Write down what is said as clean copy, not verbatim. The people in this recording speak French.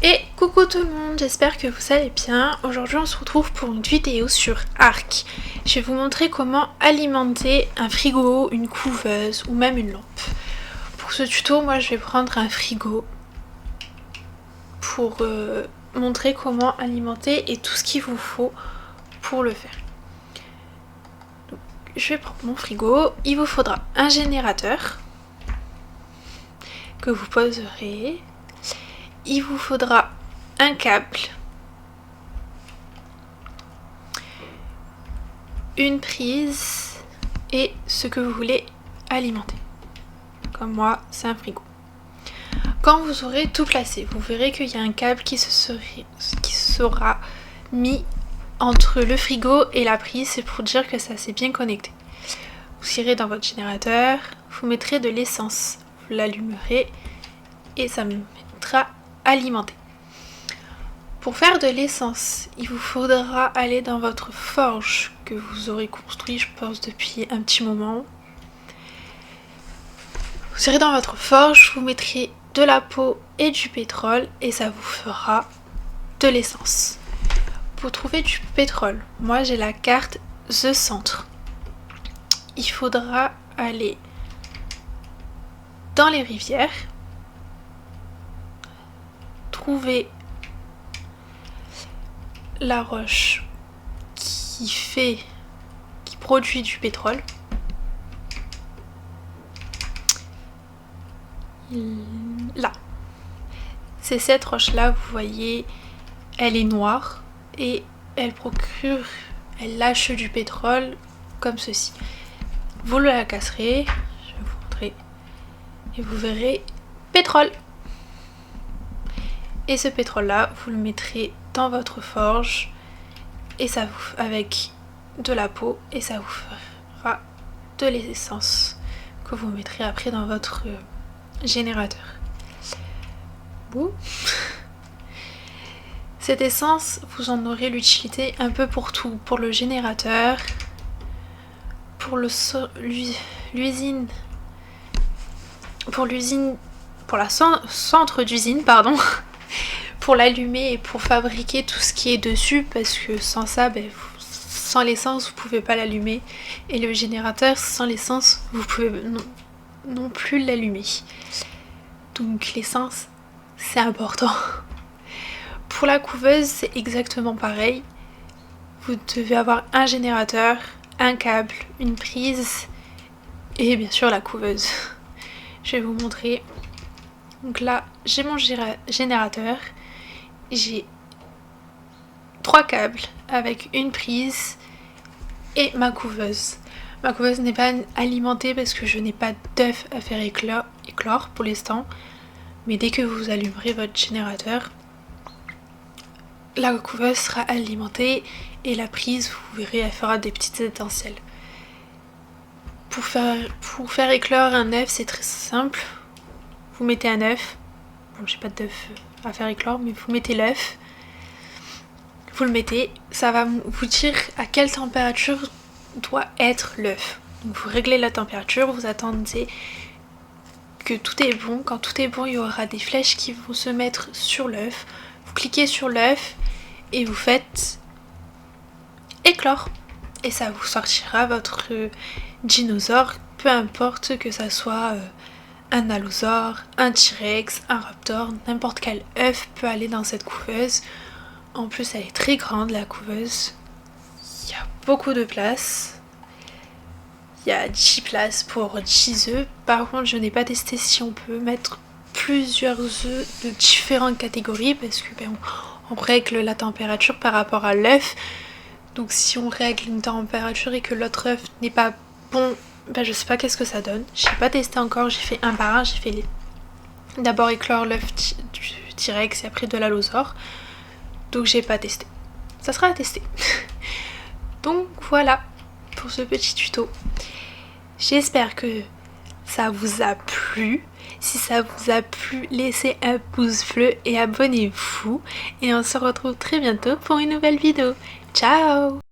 Et coucou tout le monde, j'espère que vous allez bien. Aujourd'hui on se retrouve pour une vidéo sur Arc. Je vais vous montrer comment alimenter un frigo, une couveuse ou même une lampe. Pour ce tuto, moi je vais prendre un frigo pour montrer comment alimenter et tout ce qu'il vous faut pour le faire. Donc, je vais prendre mon frigo, il vous faudra un générateur que vous poserez. Il vous faudra un câble, une prise et ce que vous voulez alimenter. Comme moi, c'est un frigo. Quand vous aurez tout placé, vous verrez qu'il y a un câble qui sera mis entre le frigo et la prise. C'est pour dire que ça s'est bien connecté. Vous irez dans votre générateur, vous mettrez de l'essence, vous l'allumerez et ça me mettra alimenter. Pour faire de l'essence, il vous faudra aller dans votre forge que vous aurez construit, je pense, depuis un petit moment. Vous irez dans votre forge, vous mettrez de la peau et du pétrole et ça vous fera de l'essence. Pour trouver du pétrole, moi j'ai la carte The Centre. Il faudra aller dans les rivières, trouver la roche qui produit du pétrole. Là. C'est cette roche là, vous voyez, elle est noire et elle lâche du pétrole comme ceci. Vous la casserez, je vais vous montrer, et vous verrez pétrole. Et ce pétrole là, vous le mettrez dans votre forge et ça vous avec de la peau et ça vous fera de l'essence que vous mettrez après dans votre générateur. Bon. Cette essence, vous en aurez l'utilité un peu pour tout, pour le générateur, pour l'usine, pour la centre d'usine, pardon. Pour l'allumer et pour fabriquer tout ce qui est dessus, parce que sans ça, sans l'essence, vous pouvez pas l'allumer. Et le générateur, sans l'essence, vous pouvez non plus l'allumer. Donc l'essence, c'est important. Pour la couveuse, c'est exactement pareil. Vous devez avoir un générateur, un câble, une prise et bien sûr la couveuse. Je vais vous montrer. Donc là, j'ai mon générateur. J'ai 3 câbles avec une prise et ma couveuse. Ma couveuse n'est pas alimentée parce que je n'ai pas d'œuf à faire éclore pour l'instant. Mais dès que vous allumerez votre générateur, la couveuse sera alimentée et la prise, vous verrez, elle fera des petites étincelles. Pour faire éclore un œuf, c'est très simple. Vous mettez un œuf. Bon, j'ai pas d'œuf à faire éclore, mais vous mettez l'œuf, vous le mettez, ça va vous dire à quelle température doit être l'œuf. Donc vous réglez la température, vous attendez que tout est bon. Quand tout est bon, il y aura des flèches qui vont se mettre sur l'œuf. Vous cliquez sur l'œuf et vous faites éclore. Et ça vous sortira votre dinosaure, peu importe que ça soit un allosaure, un T-Rex, un raptor, n'importe quel œuf peut aller dans cette couveuse. En plus, elle est très grande, la couveuse. Il y a beaucoup de place. Il y a 10 places pour 10 œufs. Par contre, je n'ai pas testé si on peut mettre plusieurs œufs de différentes catégories parce que on règle la température par rapport à l'œuf. Donc si on règle une température et que l'autre œuf n'est pas bon, je sais pas qu'est-ce que ça donne. J'ai pas testé encore, j'ai fait un par un, j'ai fait d'abord éclore l'œuf du T-Rex et après de l'allosaure. Donc j'ai pas testé. Ça sera à tester. Donc voilà pour ce petit tuto. J'espère que ça vous a plu. Si ça vous a plu, laissez un pouce bleu et abonnez-vous. Et on se retrouve très bientôt pour une nouvelle vidéo. Ciao!